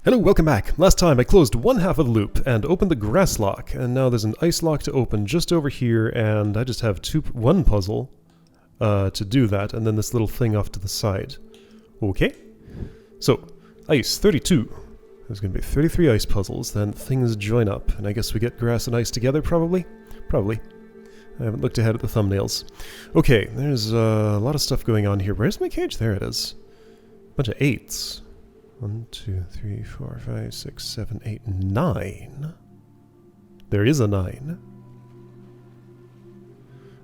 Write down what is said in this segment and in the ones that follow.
Hello, welcome back. Last time I closed one half of the loop and opened the grass lock, and now there's an ice lock to open just over here, and I just have one puzzle to do that, and then this little thing off to the side. Okay. So, ice, 32. There's going to be 33 ice puzzles, then things join up, and I guess we get grass and ice together, probably? Probably. I haven't looked ahead at the thumbnails. Okay, there's a lot of stuff going on here. Where's my cage? There it is. Bunch of 8s. 1, 2, 3, 4, 5, 6, 7, 8, 9. There is a 9.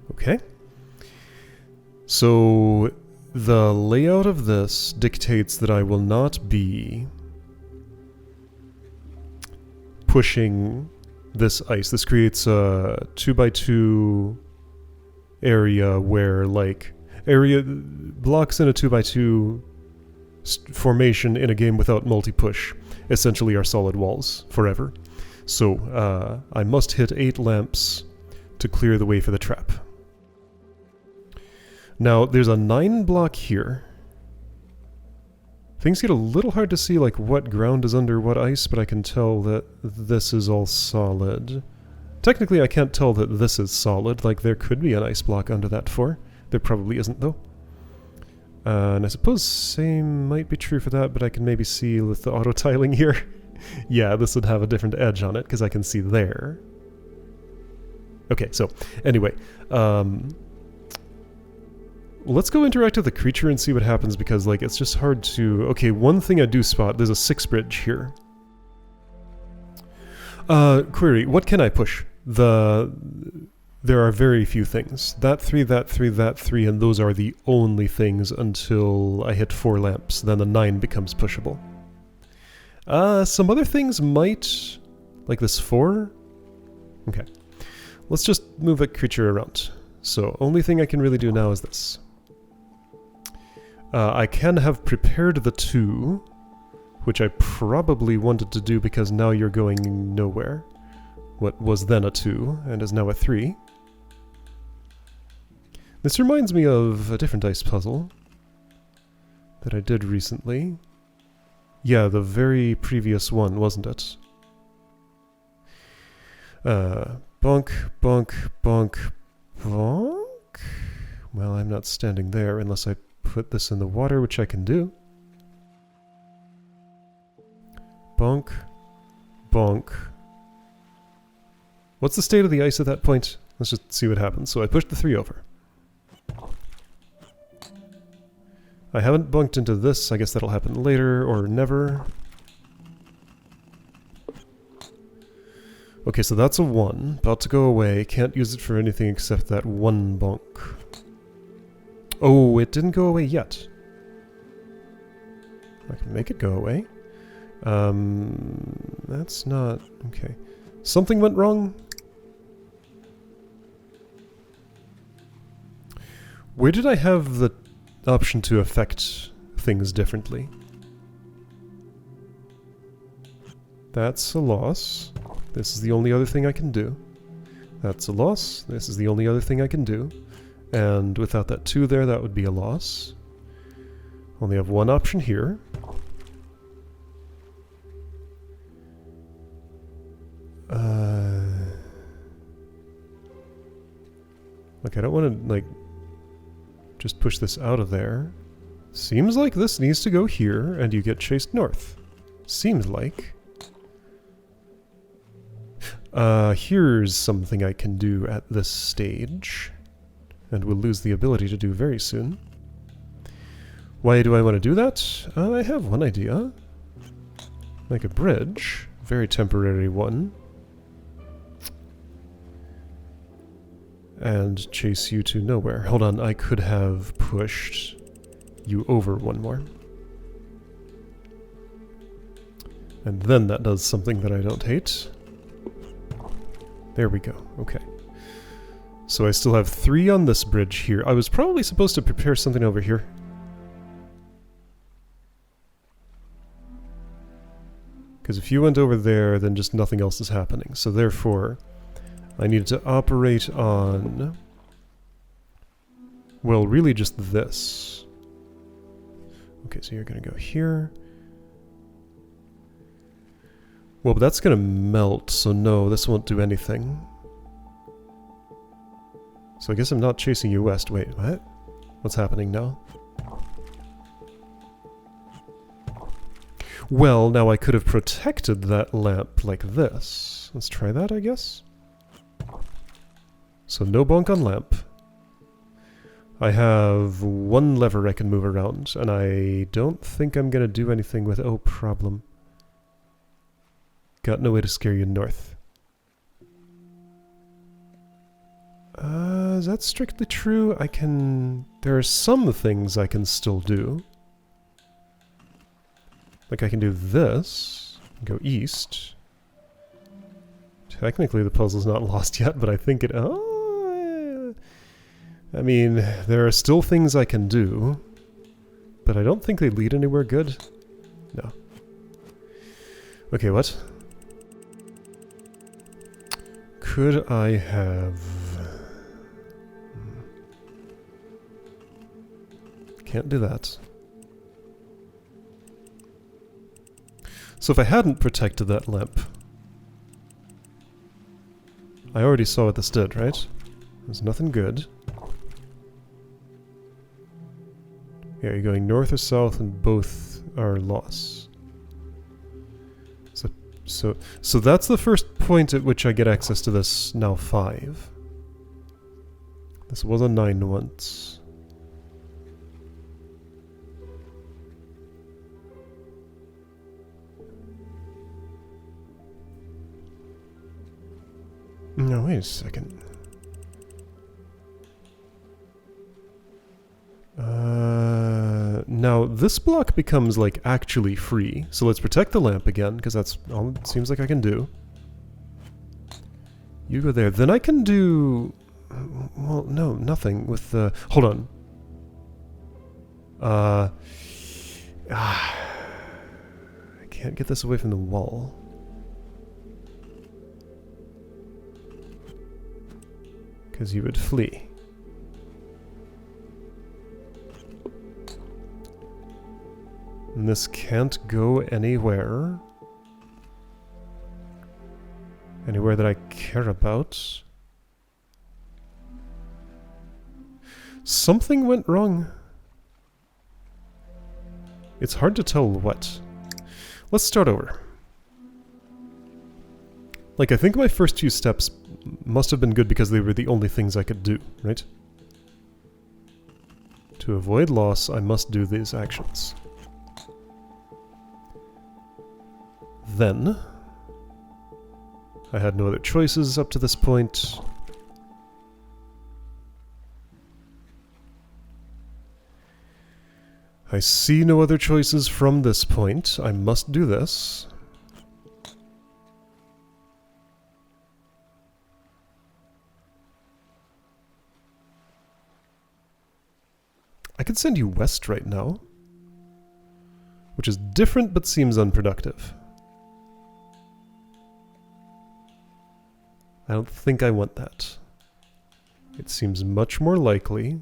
Okay. So the layout of this dictates that I will not be pushing this ice. This creates a 2x2 area where, like, blocks in a 2x2 formation in a game without multi-push essentially are solid walls forever. So I must hit 8 lamps to clear the way for the trap. Now there's a 9 block here. Things get a little hard to see, like what ground is under what ice, but I can tell that this is all solid. Technically I can't tell that this is solid, like there could be an ice block under that 4. There probably isn't though. And I suppose same might be true for that, but I can maybe see with the auto tiling here. Yeah, this would have a different edge on it because I can see there. Okay, so anyway, let's go interact with the creature and see what happens, because like it's just hard to... Okay, one thing I do spot, there's a 6 bridge here. Query, what can I push? There are very few things. That 3, that 3, that 3, and those are the only things until I hit 4 lamps. Then the 9 becomes pushable. Some other things might... Like this 4? Okay. Let's just move a creature around. So, only thing I can really do now is this. I can have prepared the 2, which I probably wanted to do because now you're going nowhere. What was then a 2, and is now a 3. This reminds me of a different ice puzzle that I did recently. Yeah, the very previous one, wasn't it? Bonk, bonk, bonk, bonk. Well, I'm not standing there unless I put this in the water, which I can do. Bonk, bonk. What's the state of the ice at that point? Let's just see what happens. So I pushed the 3 over. I haven't bunked into this. I guess that'll happen later or never. Okay, so that's a 1. About to go away. Can't use it for anything except that 1 bonk. Oh, it didn't go away yet. I can make it go away. That's not... Okay. Something went wrong? Where did I have the option to affect things differently? That's a loss. This is the only other thing I can do. That's a loss. This is the only other thing I can do. And without that 2 there, that would be a loss. Only have one option here. Like, I don't want to, like, just push this out of there. Seems like this needs to go here, and you get chased north. Seems like. Here's something I can do at this stage, and we'll lose the ability to do very soon. Why do I want to do that? I have one idea. Make a bridge. Very temporary one. And chase you to nowhere. Hold on, I could have pushed you over one more. And then that does something that I don't hate. There we go, okay. So I still have 3 on this bridge here. I was probably supposed to prepare something over here. Because if you went over there, then just nothing else is happening. So therefore, I needed to operate on... Well, really just this. Okay, so you're going to go here. Well, but that's gonna melt, so no, this won't do anything. So I guess I'm not chasing you west. Wait, what? What's happening now? Well, now I could have protected that lamp like this. Let's try that, I guess. So no bonk on lamp. I have one lever I can move around, and I don't think I'm gonna do anything with... Oh, problem. Got no way to scare you north. Is that strictly true? I can... There are some things I can still do. Like I can do this, go east. Technically the puzzle's not lost yet, but I think it... Oh, I mean, there are still things I can do, but I don't think they lead anywhere good. No. Okay, what? Could I have... Can't do that. So if I hadn't protected that lamp... I already saw what this did, right? There's nothing good. Yeah, you're going north or south and both are loss. So that's the first point at which I get access to this now 5. This was a 9 once. No, wait a second. Now this block becomes like actually free. So let's protect the lamp again, because that's all it seems like I can do. You go there. Then I can do... Well, no, nothing with the... Hold on. I can't get this away from the wall. Because you would flee. And this can't go anywhere. Anywhere that I care about. Something went wrong. It's hard to tell what. Let's start over. Like, I think my first 2 steps must have been good because they were the only things I could do, right? To avoid loss, I must do these actions. Then, I had no other choices up to this point. I see no other choices from this point. I must do this. I could send you west right now, which is different but seems unproductive. I don't think I want that. It seems much more likely.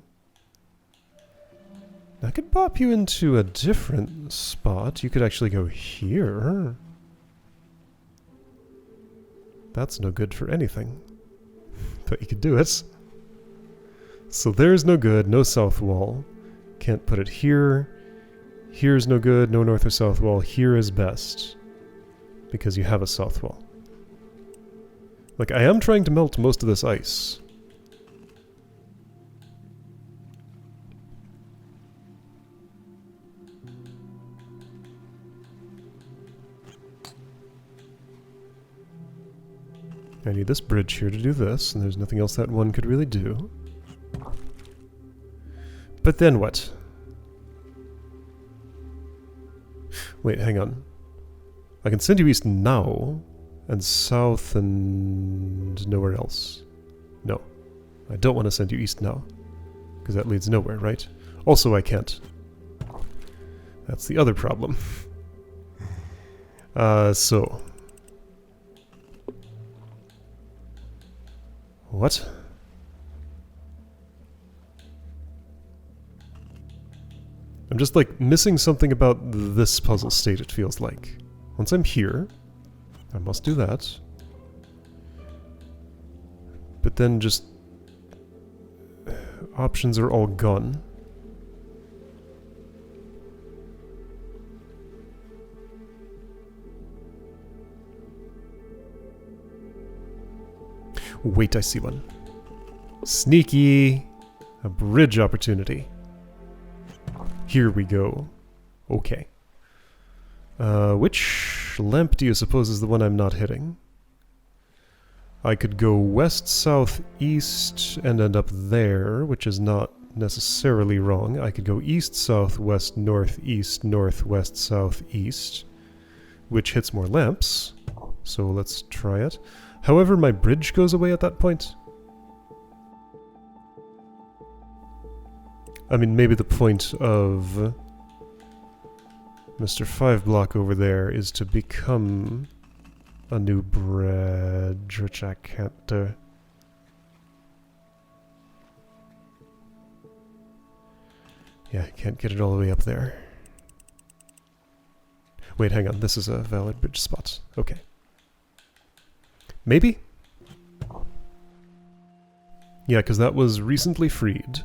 I could pop you into a different spot. You could actually go here. That's no good for anything. But you could do it. So there's no good, no south wall. Can't put it here. Here's no good, no north or south wall. Here is best. Because you have a south wall. Like, I am trying to melt most of this ice. I need this bridge here to do this, and there's nothing else that one could really do. But then what? Wait, hang on. I can send you east now, and south and nowhere else. No. I don't want to send you east now, because that leads nowhere, right? Also, I can't. That's the other problem. So... What? I'm just, like, missing something about this puzzle state, it feels like. Once I'm here, I must do that. But then just... options are all gone. Wait, I see one. Sneaky! A bridge opportunity. Here we go. Okay. Which lamp do you suppose is the one I'm not hitting? I could go west, south, east, and end up there, which is not necessarily wrong. I could go east, south, west, north, east, north, west, south, east, which hits more lamps. So let's try it. However, my bridge goes away at that point. I mean, maybe the point of Mr. 5 block over there is to become a new bridge, which I can't do. Yeah, I can't get it all the way up there. Wait, hang on, this is a valid bridge spot. Okay. Maybe? Yeah, because that was recently freed.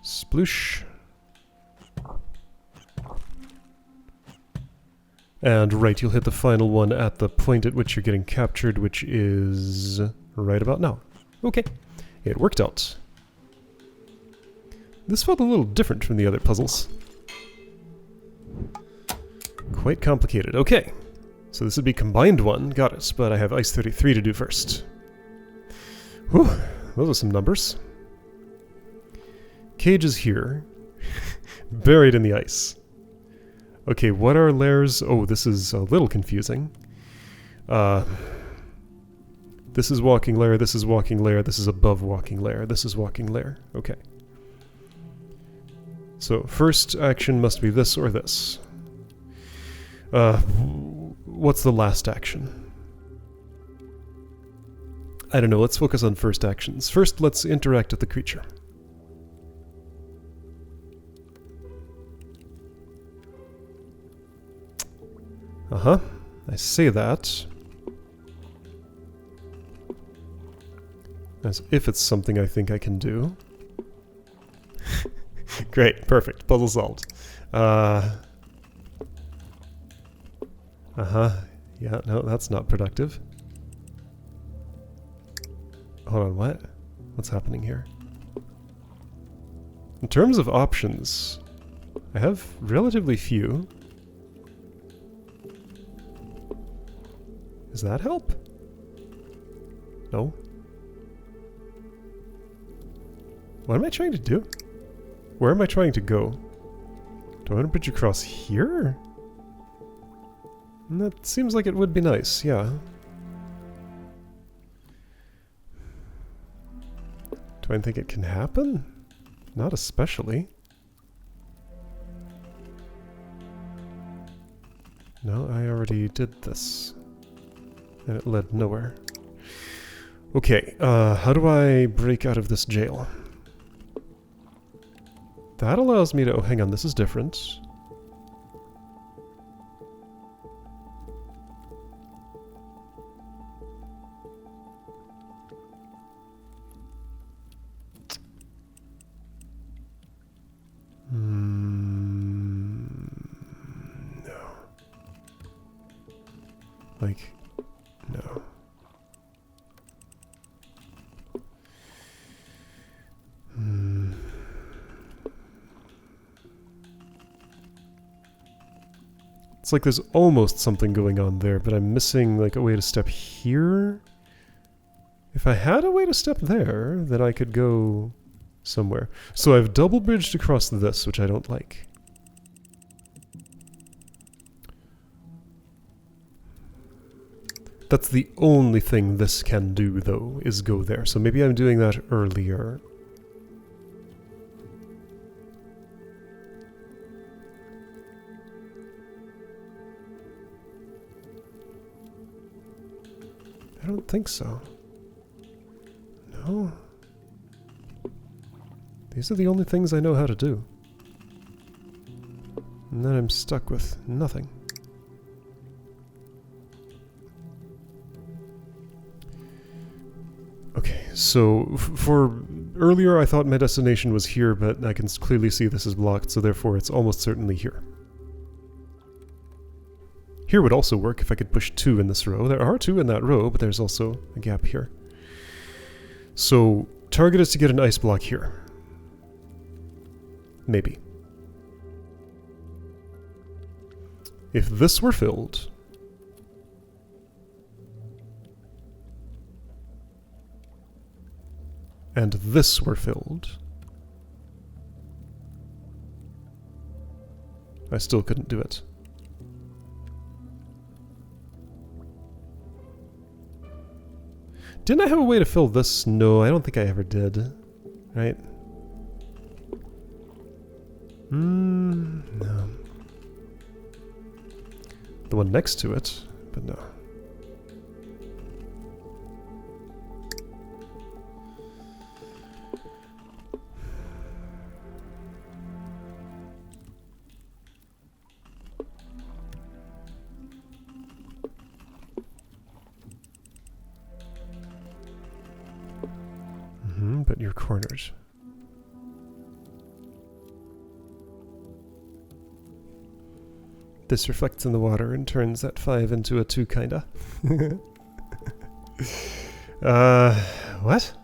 Sploosh. And right, you'll hit the final one at the point at which you're getting captured, which is right about now. Okay, it worked out. This felt a little different from the other puzzles. Quite complicated. Okay, so this would be combined one. Got it, but I have Ice 33 to do first. Whew, those are some numbers. Cage is here, buried in the ice. Okay, what are layers? Oh, this is a little confusing. This is walking layer, this is walking layer, this is above walking layer, this is walking layer. Okay. So, first action must be this or this. What's the last action? I don't know, let's focus on first actions. First, let's interact with the creature. Uh-huh. I say that as if it's something I think I can do. Great, perfect. Puzzle solved. Uh-huh. Yeah, no, that's not productive. Hold on, what? What's happening here? In terms of options, I have relatively few. Does that help? No? What am I trying to do? Where am I trying to go? Do I want to bridge across here? That seems like it would be nice, yeah. Do I think it can happen? Not especially. No, I already did this. And it led nowhere. Okay, how do I break out of this jail? That allows me to... Oh, hang on, this is different. No. Like... No. It's like there's almost something going on there, but I'm missing like a way to step here. If I had a way to step there, then I could go somewhere. So I've double bridged across this, which I don't like. That's the only thing this can do, though, is go there. So maybe I'm doing that earlier. I don't think so. No. These are the only things I know how to do. And then I'm stuck with nothing. so for earlier I thought my destination was here, but I can clearly see this is blocked, so therefore it's almost certainly here. Here would also work if I could push 2 in this row. There are 2 in that row, but there's also a gap here. So, target is to get an ice block here. Maybe. If this were filled... and this were filled... I still couldn't do it. Didn't I have a way to fill this? No, I don't think I ever did. Right? No. The one next to it, but no. But you're cornered. This reflects in the water and turns that 5 into a 2, kinda. What?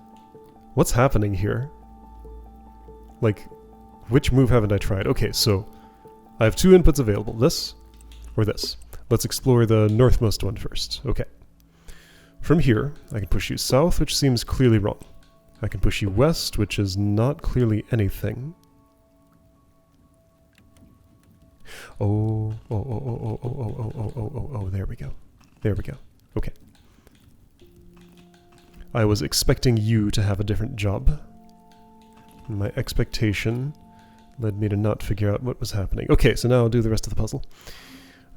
What's happening here? Like, which move haven't I tried? Okay, so I have 2 inputs available. This or this. Let's explore the northmost one first. Okay. From here, I can push you south, which seems clearly wrong. I can push you west, which is not clearly anything. Oh, there we go. There we go. Okay. I was expecting you to have a different job. My expectation led me to not figure out what was happening. Okay, so now I'll do the rest of the puzzle.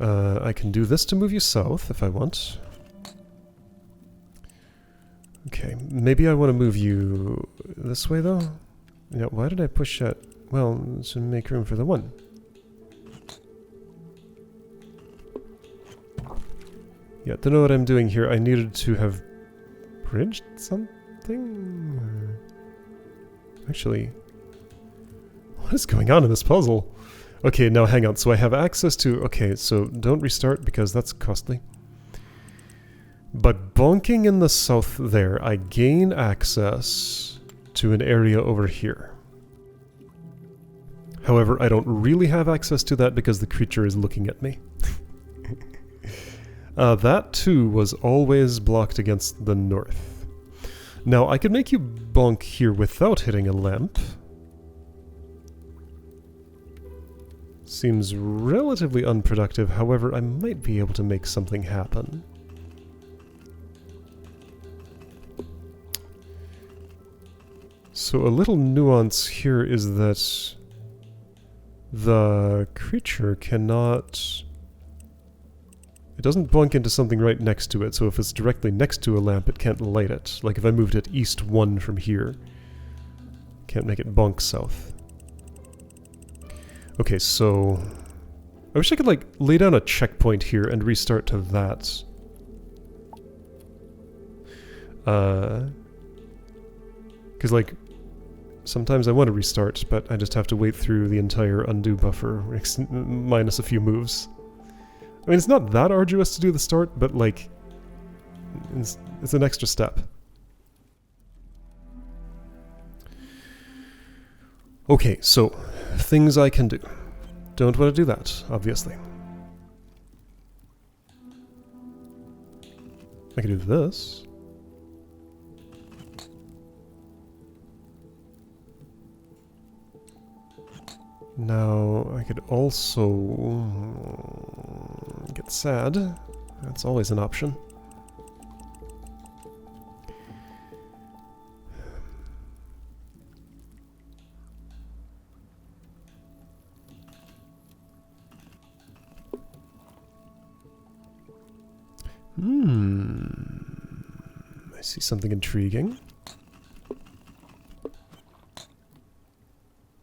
I can do this to move you south if I want. Okay, maybe I want to move you this way though? Yeah, why did I push that? Well, to make room for the 1. Yeah, don't know what I'm doing here. I needed to have bridged something? Actually, what is going on in this puzzle? Okay, now hang on. So I have access to... Okay, so don't restart because that's costly. But bonking in the south there, I gain access to an area over here. However, I don't really have access to that because the creature is looking at me. That too was always blocked against the north. Now, I could make you bonk here without hitting a lamp. Seems relatively unproductive, however, I might be able to make something happen. So a little nuance here is that the creature cannot... It doesn't bonk into something right next to it, so if it's directly next to a lamp, it can't light it. Like if I moved it east 1 from here, can't make it bonk south. Okay, so... I wish I could, like, lay down a checkpoint here and restart to that. Because, like, sometimes I want to restart, but I just have to wait through the entire undo buffer, minus a few moves. I mean, it's not that arduous to do the start, but, like, it's an extra step. Okay, so, things I can do. Don't want to do that, obviously. I can do this. Now, I could also get sad. That's always an option. I see something intriguing.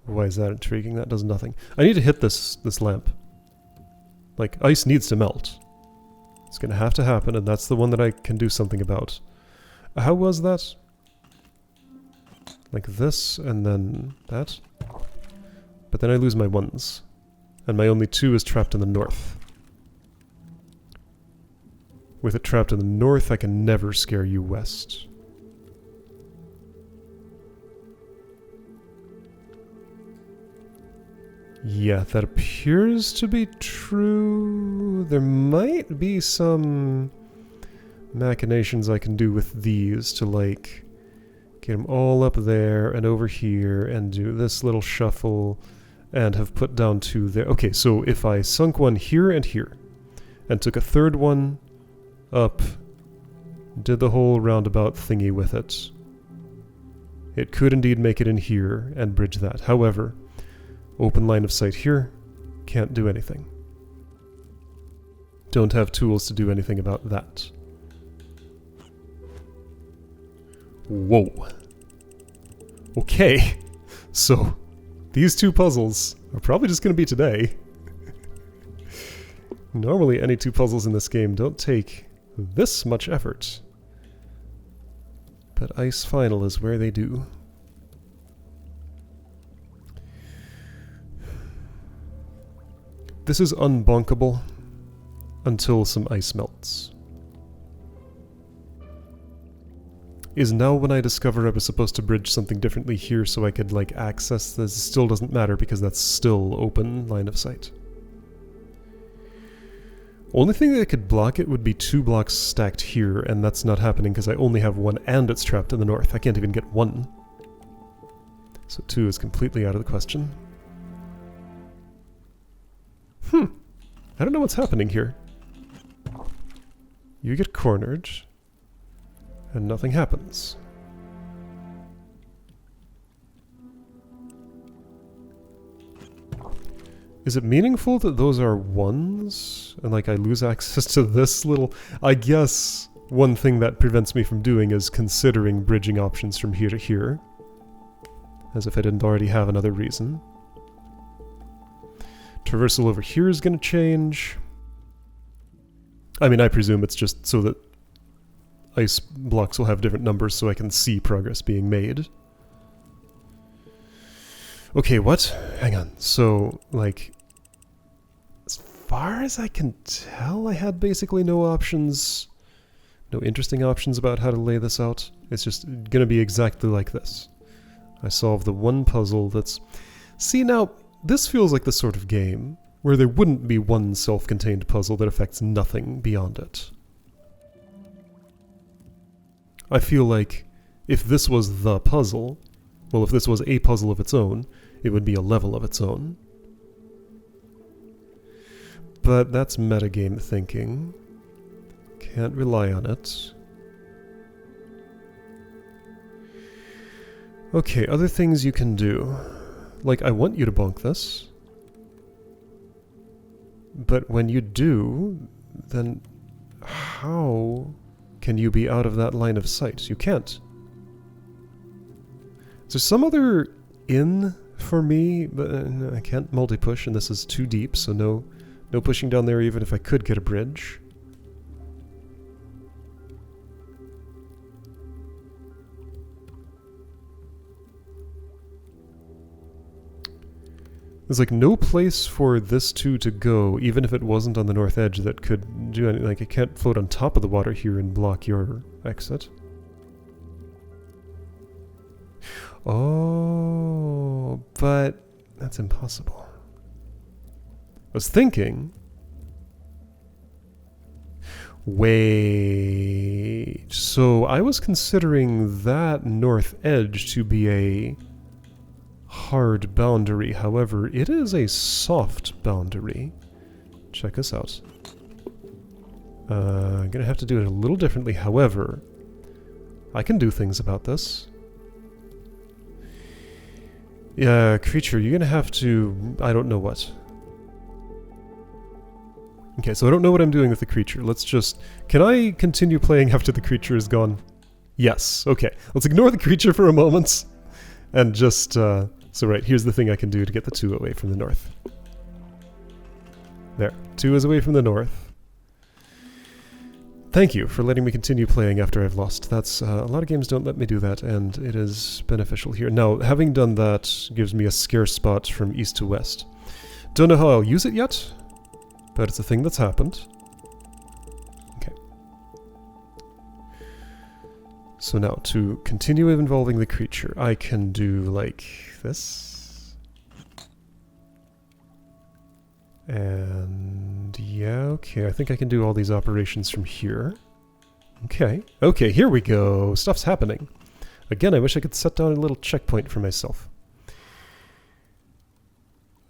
Why is that intriguing? That does nothing. I need to hit this lamp. Like, ice needs to melt. It's gonna have to happen, and that's the one that I can do something about. How was that? Like this, and then that. But then I lose my 1s. And my only 2 is trapped in the north. With it trapped in the north, I can never scare you west. Yeah, that appears to be true. There might be some machinations I can do with these to, like, get them all up there and over here and do this little shuffle and have put down 2 there. Okay, so if I sunk 1 here and here and took a 3rd one up, did the whole roundabout thingy with it, it could indeed make it in here and bridge that. However, open line of sight here, can't do anything. Don't have tools to do anything about that. Whoa. Okay, so these 2 puzzles are probably just going to be today. Normally any 2 puzzles in this game don't take this much effort. But Ice Final is where they do. This is unbonkable until some ice melts. Is now when I discover I was supposed to bridge something differently here so I could, like, access this. Still doesn't matter because that's still open line of sight. Only thing that could block it would be 2 blocks stacked here, and that's not happening because I only have 1 and it's trapped in the north. I can't even get 1. So 2 is completely out of the question. I don't know what's happening here. You get cornered, and nothing happens. Is it meaningful that those are 1s? And, like, I lose access to this little... I guess one thing that prevents me from doing is considering bridging options from here to here. As if I didn't already have another reason. Traversal over here is going to change. I mean, I presume it's just so that ice blocks will have different numbers so I can see progress being made. Okay, what? Hang on. So, like, as far as I can tell, I had basically no options, no interesting options about how to lay this out. It's just going to be exactly like this. I solve the 1 puzzle that's... See, now, this feels like the sort of game where there wouldn't be 1 self-contained puzzle that affects nothing beyond it. I feel like if this was the puzzle, well, if this was a puzzle of its own, it would be a level of its own. But that's metagame thinking. Can't rely on it. Okay, other things you can do. Like, I want you to bonk this. But when you do, then how can you be out of that line of sight? You can't. Is there some other in for me? But I can't multi-push, and this is too deep, so no pushing down there even if I could get a bridge. There's like no place for this 2 to go, even if it wasn't on the north edge, that could do anything. Like, it can't float on top of the water here and block your exit. Oh, but that's impossible. I was thinking... Wait... So I was considering that north edge to be a hard boundary. However, it is a soft boundary. Check this out. I'm gonna have to do it a little differently. However, I can do things about this. Yeah, creature, you're gonna have to... I don't know what. Okay, so I don't know what I'm doing with the creature. Let's just... Can I continue playing after the creature is gone? Yes, okay. Let's ignore the creature for a moment. And just... So right, here's the thing I can do to get the 2 away from the north. There. 2 is away from the north. Thank you for letting me continue playing after I've lost. That's a lot of games don't let me do that, and it is beneficial here. Now, having done that gives me a scarce spot from east to west. Don't know how I'll use it yet, but it's a thing that's happened. Okay. So now, to continue involving the creature, I can do like this. And yeah, okay, I think I can do all these operations from here. Okay, okay, here we go. Stuff's happening. Again, I wish I could set down a little checkpoint for myself.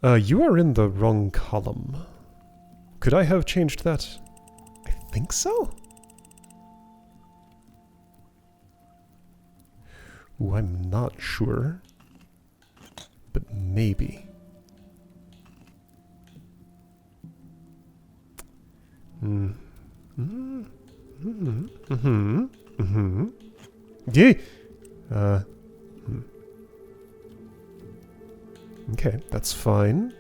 You are in the wrong column. Could I have changed that? I think so? Ooh, I'm not sure. But maybe. Yay! Okay, that's fine.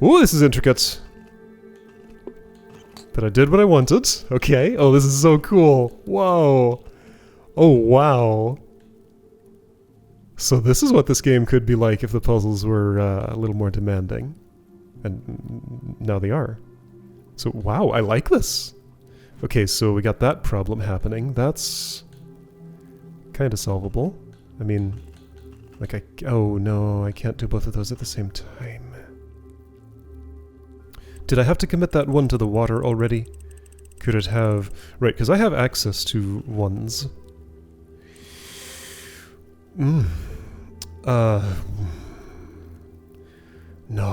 Ooh, this is intricate. But I did what I wanted. Okay. Oh, this is so cool. Whoa. Oh, wow. So this is what this game could be like if the puzzles were a little more demanding. And now they are. So, wow, I like this. Okay, so we got that problem happening. That's kind of solvable. I mean, like oh no, I can't do both of those at the same time. Did I have to commit that one to the water already? Could it have... Right, because I have access to ones. No, I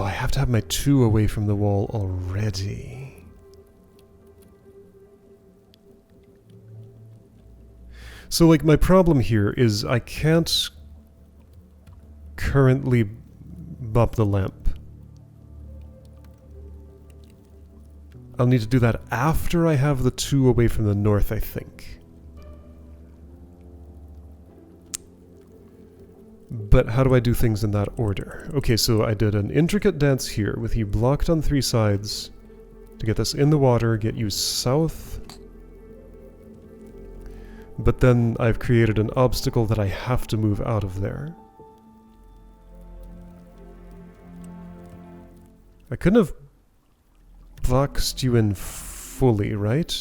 have to have my 2 away from the wall already. So, like, my problem here is I can't currently bump the lamp. I'll need to do that after I have the 2 away from the north, I think. But how do I do things in that order? Okay, so I did an intricate dance here with you blocked on 3 sides to get this in the water, get you south. But then I've created an obstacle that I have to move out of there. I couldn't have boxed you in fully, right?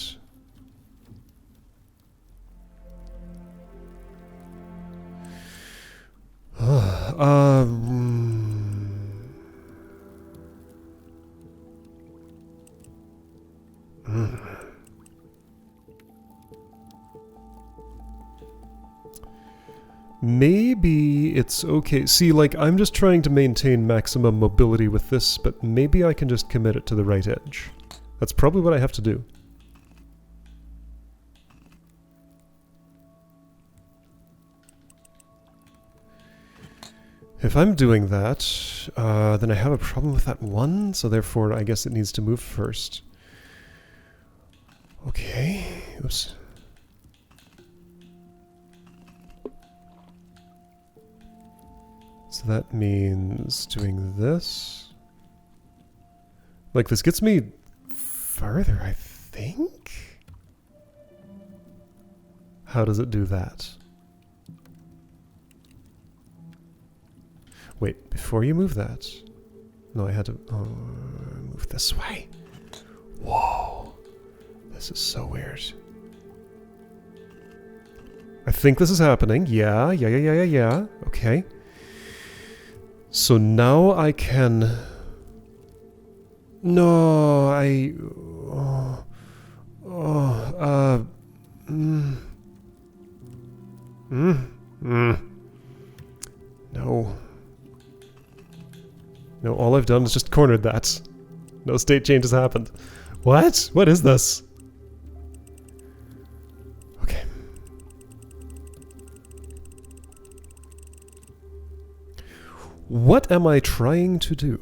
Maybe it's okay. See, like, I'm just trying to maintain maximum mobility with this, but maybe I can just commit it to the right edge. That's probably what I have to do. If I'm doing that, then I have a problem with that one, so therefore I guess it needs to move first. Okay. Oops. So that means doing this. Like, this gets me further, I think? How does it do that? Wait, before you move that... No, I had to move this way. Whoa. This is so weird. I think this is happening. Yeah. Okay. So now I can... No, I... No. No, all I've done is just cornered that. No state change has happened. What? What is this? Okay. What am I trying to do?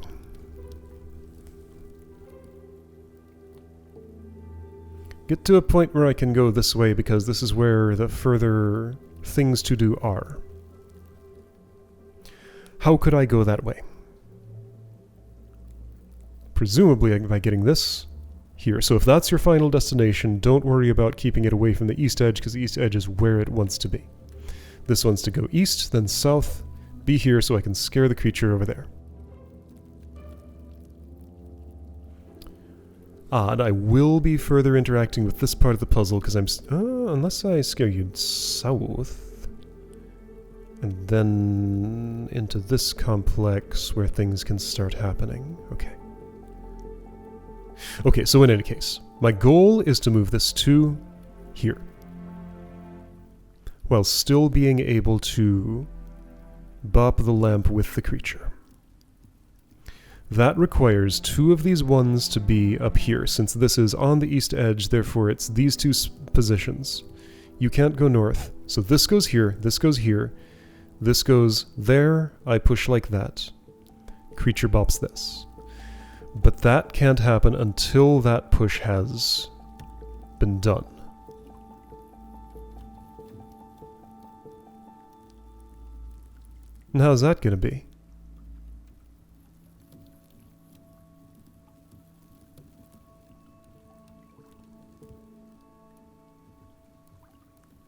Get to a point where I can go this way because this is where the further things to do are. How could I go that way? Presumably by getting this here. So if that's your final destination, don't worry about keeping it away from the east edge, because the east edge is where it wants to be. This wants to go east, then south, be here so I can scare the creature over there. And I will be further interacting with this part of the puzzle, because I'm... unless I scare you south. And then into this complex where things can start happening. Okay. Okay, so in any case, my goal is to move this to here, while still being able to bop the lamp with the creature. That requires 2 of these ones to be up here, since this is on the east edge, therefore it's these 2 positions. You can't go north, so this goes here, this goes here, this goes there, I push like that. Creature bops this. But that can't happen until that push has been done. And how's that gonna be?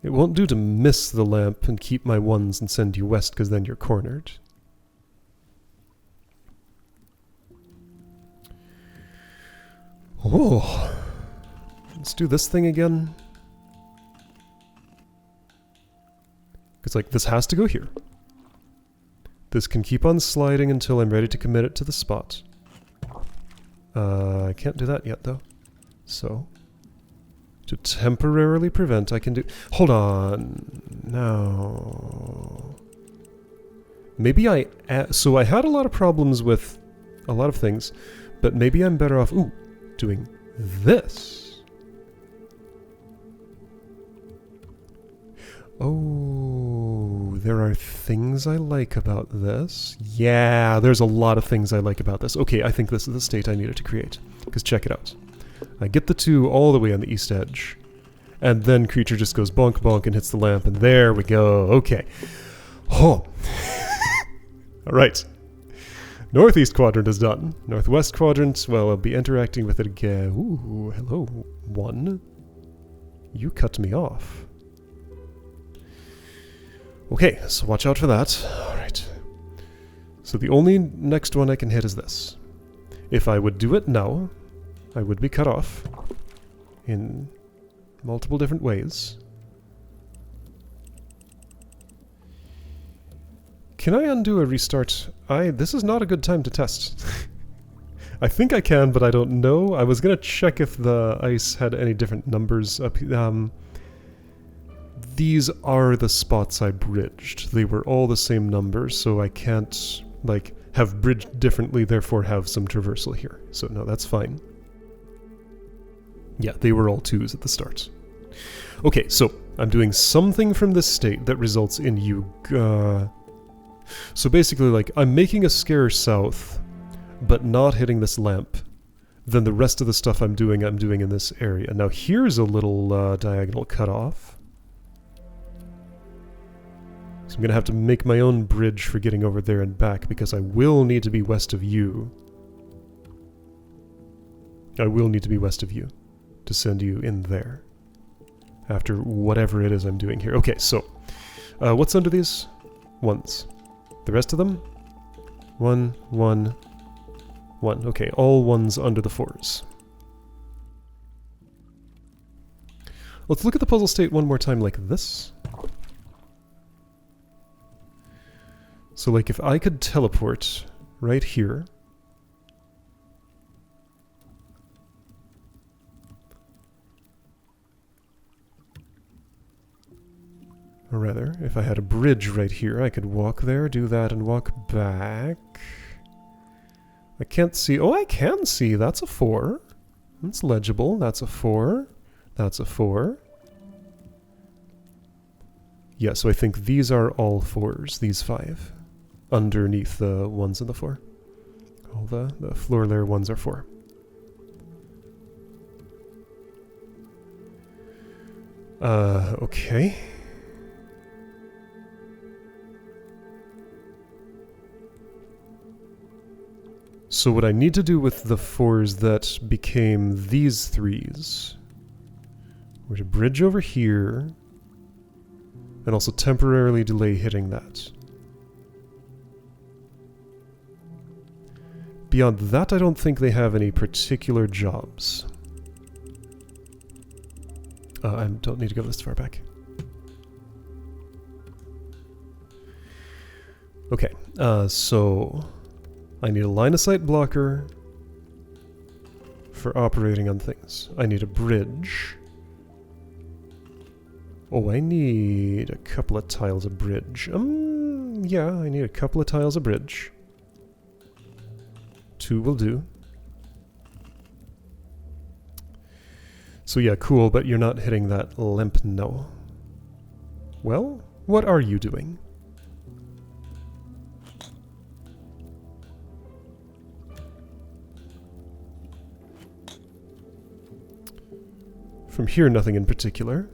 It won't do to miss the lamp and keep my ones and send you west, because then you're cornered. Oh, let's do this thing again. Because, like, this has to go here. This can keep on sliding until I'm ready to commit it to the spot. I can't do that yet, though. So, to temporarily prevent, I can do... Hold on. No. Maybe I... So I had a lot of problems with a lot of things, but maybe I'm better off... Ooh. Doing this. Oh, there are things I like about this. Yeah, there's a lot of things I like about this. Okay, I think this is the state I needed to create. Because check it out. I get the 2 all the way on the east edge. And then creature just goes bonk bonk and hits the lamp, and there we go. Okay. Oh. Alright. Northeast quadrant is done. Northwest quadrant, well, I'll be interacting with it again. Ooh, hello, 1. You cut me off. Okay, so watch out for that. Alright. So the only next one I can hit is this. If I would do it now, I would be cut off in multiple different ways. Can I undo a restart? This is not a good time to test. I think I can, but I don't know. I was gonna check if the ice had any different numbers up. These are the spots I bridged. They were all the same numbers, so I can't, like, have bridged differently, therefore have some traversal here. So no, that's fine. Yeah, they were all 2s at the start. Okay, so I'm doing something from this state that results in you... So basically, like, I'm making a scare south, but not hitting this lamp. Then the rest of the stuff I'm doing in this area. Now here's a little diagonal cutoff. So I'm going to have to make my own bridge for getting over there and back, because I will need to be west of you. I will need to be west of you to send you in there. After whatever it is I'm doing here. Okay, so, what's under these? 1s. The rest of them? 1, 1, 1. Okay, all 1s under the 4s. Let's look at the puzzle state one more time like this. So, like, if I could teleport right here... Or rather, if I had a bridge right here, I could walk there, do that, and walk back. I can't see... Oh, I can see! That's a 4. That's legible. That's a 4. That's a 4. Yeah, so I think these are all 4s, these 5. Underneath the 1s and the 4. All the floor layer 1s are 4. Okay. So what I need to do with the 4s that became these 3s, we're to bridge over here, and also temporarily delay hitting that. Beyond that, I don't think they have any particular jobs. I don't need to go this far back. Okay, so I need a line-of-sight blocker for operating on things. I need a bridge. Oh, I need a couple of tiles of bridge. Yeah, I need a couple of tiles of bridge. 2 will do. So yeah, cool, but you're not hitting that limp, no. Well, what are you doing? From here, nothing in particular.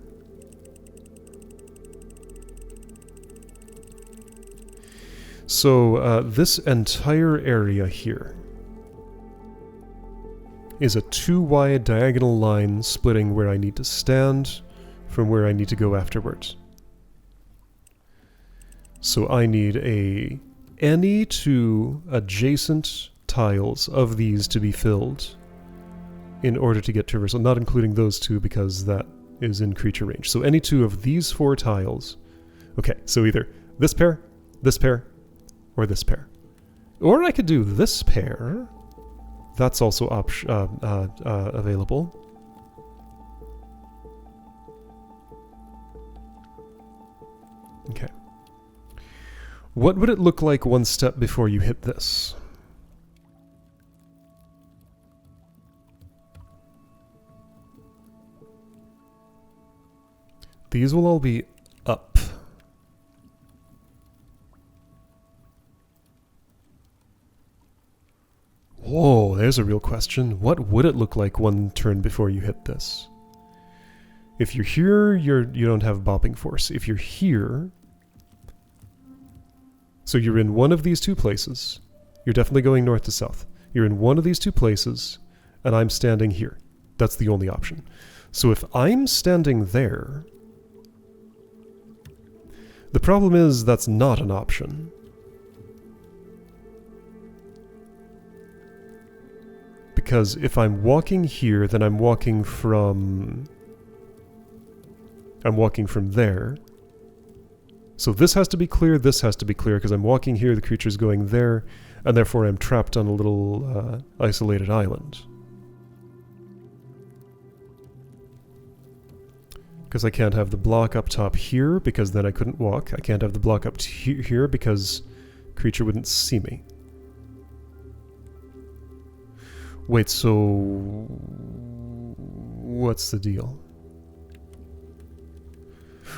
So, this entire area here is a 2-wide diagonal line splitting where I need to stand from where I need to go afterwards. So I need any 2 adjacent tiles of these to be filled in order to get traversal, not including those 2 because that is in creature range. So any 2 of these 4 tiles. Okay, so either this pair, or this pair. Or I could do this pair. That's also available. Okay. What would it look like one step before you hit this? These will all be up. Whoa, there's a real question. What would it look like one turn before you hit this? If you're here, you don't have bopping force. If you're here, so you're in one of these 2 places. You're definitely going north to south. You're in one of these 2 places, and I'm standing here. That's the only option. So if I'm standing there, the problem is that's not an option. Because if I'm walking here, then I'm walking from there. So this has to be clear, this has to be clear, because I'm walking here, the creature's going there, and therefore I'm trapped on a little isolated island. Because I can't have the block up top here, because then I couldn't walk. I can't have the block up here, because creature wouldn't see me. Wait, so what's the deal?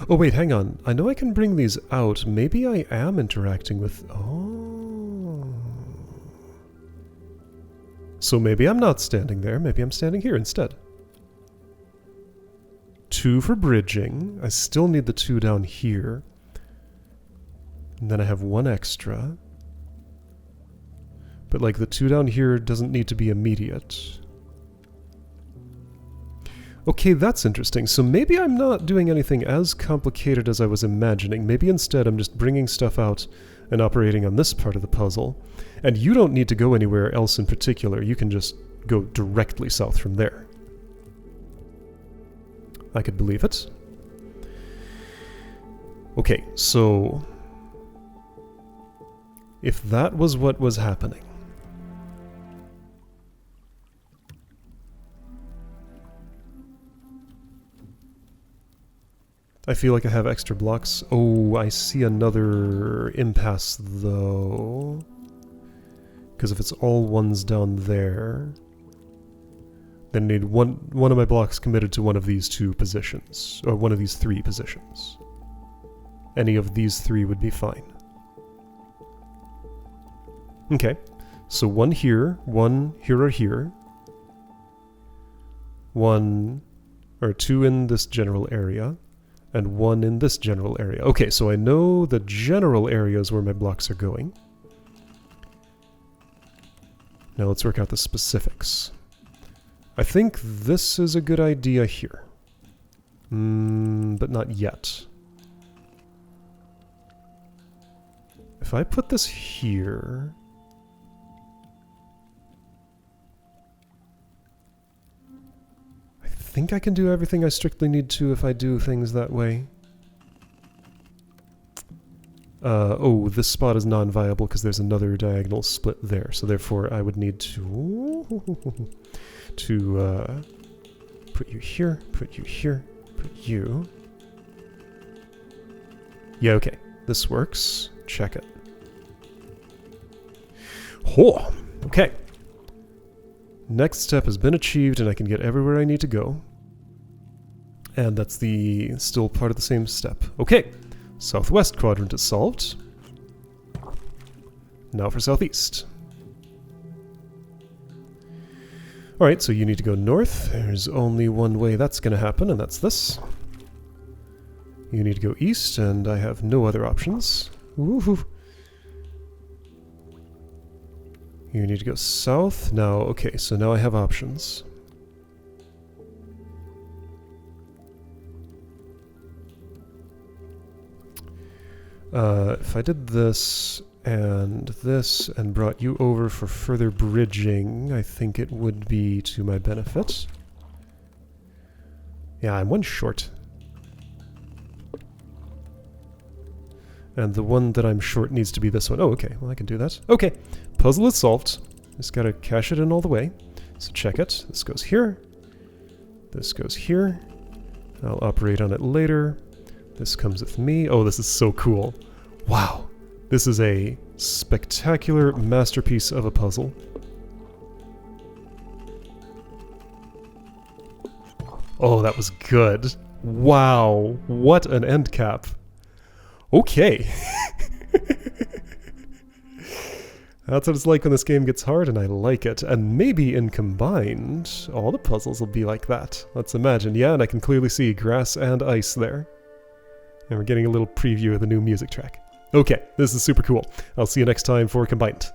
Oh wait, hang on. I know I can bring these out. Maybe I am interacting with... Oh. So maybe I'm not standing there. Maybe I'm standing here instead. 2 for bridging. I still need the 2 down here. And then I have 1 extra. But like the 2 down here doesn't need to be immediate. Okay, that's interesting. So maybe I'm not doing anything as complicated as I was imagining. Maybe instead I'm just bringing stuff out and operating on this part of the puzzle. And you don't need to go anywhere else in particular. You can just go directly south from there. I could believe it. Okay, so if that was what was happening, I feel like I have extra blocks. Oh, I see another impasse though. Because if it's all 1s down there, then I need one of my blocks committed to one of these 2 positions. Or one of these 3 positions. Any of these 3 would be fine. Okay, so 1 here, 1 here or here. 1 or 2 in this general area. And 1 in this general area. Okay, so I know the general areas where my blocks are going. Now let's work out the specifics. I think this is a good idea here. But not yet. If I put this here... I think I can do everything I strictly need to if I do things that way. Oh, this spot is non-viable because there's another diagonal split there, so therefore I would need to put you here, put you here, put you... Yeah, okay. This works. Check it. Oh, okay. Next step has been achieved and I can get everywhere I need to go. And that's still part of the same step. Okay, southwest quadrant is solved. Now for southeast. Alright, so you need to go north. There's only one way that's going to happen, and that's this. You need to go east, and I have no other options. Woohoo! You need to go south. Now, okay, so now I have options. If I did this and brought you over for further bridging, I think it would be to my benefit. Yeah, I'm one short. And the one that I'm short needs to be this one. Oh, okay, well I can do that. Okay, puzzle is solved. Just gotta cash it in all the way. So check it. This goes here. This goes here. I'll operate on it later. This comes with me. Oh, this is so cool. Wow. This is a spectacular masterpiece of a puzzle. Oh, that was good. Wow. What an end cap. Okay. That's what it's like when this game gets hard, and I like it. And maybe in combined, all the puzzles will be like that. Let's imagine. Yeah, and I can clearly see grass and ice there. And we're getting a little preview of the new music track. Okay, this is super cool. I'll see you next time for Combined.